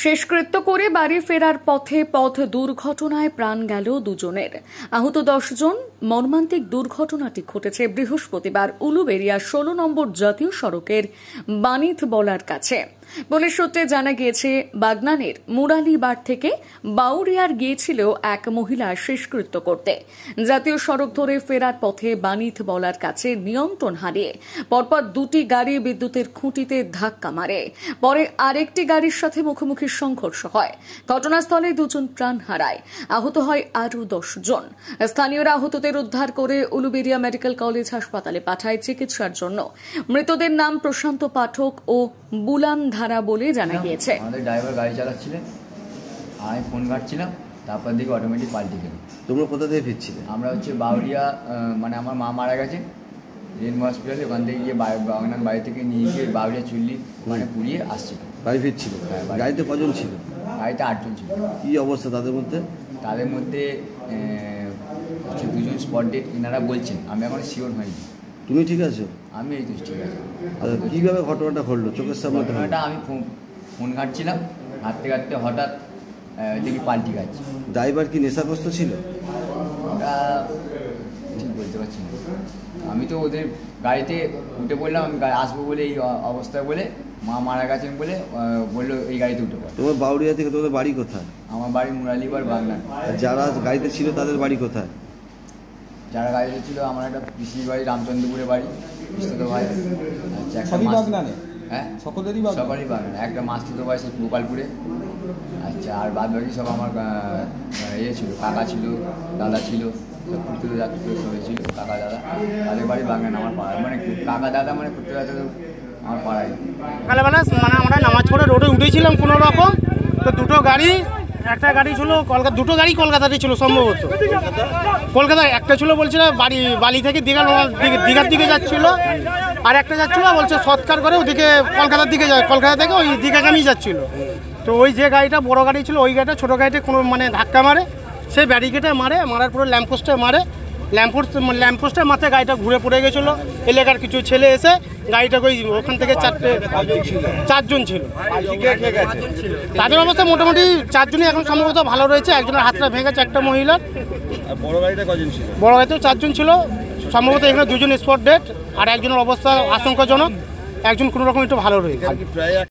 শেষকৃত্য করে বাড়ি ফেরার পথে পথ দুর্ঘটনায় প্রাণ গেল দুজনের। আহত 10 জন। মর্মান্তিক দুর্ঘটনাটি ঘটেছে বৃহস্পতিবার উলুবেড়িয়া 16 নম্বর জাতীয় সড়কের বানিথবলার কাছে। পুলিশ সূত্রে জানা গিয়েছে, বাগনানের মুরালিবার থেকে বাউরিয়ার গিয়েছিল এক মহিলা শেষকৃত্য করতে। জাতীয় সড়ক ধরে ফেরার পথে বানিথবলার কাছে নিয়ন্ত্রণ হারিয়ে পরপর দুটি গাড়ি বিদ্যুতের খুঁটিতে ধাক্কা মারে। পরে আরেকটি গাড়ির সাথে মুখোমুখি সংঘর্ষ হয়। ঘটনাস্থলে 2 জন প্রাণ হারায়, আহত হয় আরও 10 জন। স্থানীয়রা আহতদের উদ্ধার করে উলুবেড়িয়া মেডিকেল কলেজ হাসপাতালে পাঠায় চিকিৎসার জন্য। মৃতদের নাম প্রশান্ত পাঠক ও বুলান ধারা বলে জানা গিয়েছে। আমাদের ড্রাইভার গাড়ি চালাচ্ছিলেন, আমি ফোন ঘাটছিলাম, তারপর দিকে অটোমেটিক পাল্টে গেল। তোমরা কোথা থেকে ফিরছিলে? আমরা বাউরিয়া, মানে আমার মা মারা গেছে রেনবো হসপিটালে, ওখান থেকে গিয়ে বাগনান বাড়ি থেকে নিয়ে গিয়ে বাউরিয়া চুল্লি মানে পুড়িয়ে আসছিল। বাড়ি ফিরছিল? গাড়িতে কজন ছিল? গাড়িতে 8 জন ছিল। কি অবস্থা তাদের মধ্যে? তাদের মধ্যে 2 জন স্পট ডেড এনারা বলছেন, আমি এখন শিওর হয়নি। তুমি ঠিক আছো? আমি এই তো ঠিক আছে। কীভাবে ঘটনাটা ঘটলো চোখের সামনে? ঘটনাটা আমি ফোন ঘাটছিলাম, ঘাটতে ঘাটতে হঠাৎ দেখি পাল্টি গাছ। ড্রাইভার কি নেশাগ্রস্ত ছিল? ওটা ঠিক বলতে পারছি না। আমি তো ওদের গাড়িতে উঠে পড়লাম, আমি আসবো বলে এই অবস্থায় বলে, মা মারা গেছেন বলে বললো এই গাড়িতে উঠে পড়ো। তোমার বাউরিয়া থেকে তোমাদের বাড়ি কোথায়? আমার বাড়ি মুরালিবার বাগনান। যারা গাড়িতে ছিল তাদের বাড়ি কোথায়? যারা গাড়িতে ছিল আমার একটা পিসির বাড়ি রামচন্দ্রপুরে বাড়ি, পিসিত ভাই। হ্যাঁ, সকলেরই বাগনান। একটা মাস্তুতো ভাই সে গোপালপুরে। আচ্ছা, আর বাদ বাকি সব আমার ছিল, কাকা ছিল, দাদা ছিল, সব ঘুরতে যাচ্ছে সবাই ছিল, কাকা দাদা, তাদের বাড়ি বাগান আমার পাড়ায়। মানে কাকা দাদা মানে ঘুরতে যাচ্ছে আমার পাড়ায়। সকালবেলা মানে আমরা নামাজ পড়ে রোডে উঠেছিলাম কোনো রকম, তো দুটো গাড়ি, একটা গাড়ি ছিল কলকাতা, দুটো গাড়ি কলকাতাতে ছিল সম্ভবত। কলকাতায় একটা ছিল বলছিল বালি থেকে দীঘার দিকে যাচ্ছিল, আর একটা যাচ্ছিল বলছে সৎকার করে ওদিকে কলকাতার দিকে যায়, কলকাতা থেকে ওই দীঘাগামী যাচ্ছিল। তো ওই যে গাড়িটা বড় গাড়ি ছিল, ওই গাড়িটা ছোটো গাড়িতে কোনো মানে ধাক্কা মারে, সে ব্যারিকেডে মারার পরে ল্যাম্পপোস্টে মারে, ল্যাম্পপোস্টের মাথায় গাড়িটা ঘুরে পড়ে গেছিলো। এলাকার কিছু ছেলে এসে গাড়িটাকে ওখান থেকে 4 জন ছিল। তাদের অবস্থা মোটামুটি 4 জনই এখন সম্ভবত ভালো রয়েছে। একজনের হাতটা ভেঙেছে, একটা মহিলার। বড় গাড়িতে কজন ছিল? বড় গাড়িতেও 4 জন ছিল সম্ভবত। এখানে 2 জন স্পট ডেড, আর একজনের অবস্থা আশঙ্কাজনক, একজন কোনো রকম একটু ভালো রয়েছে।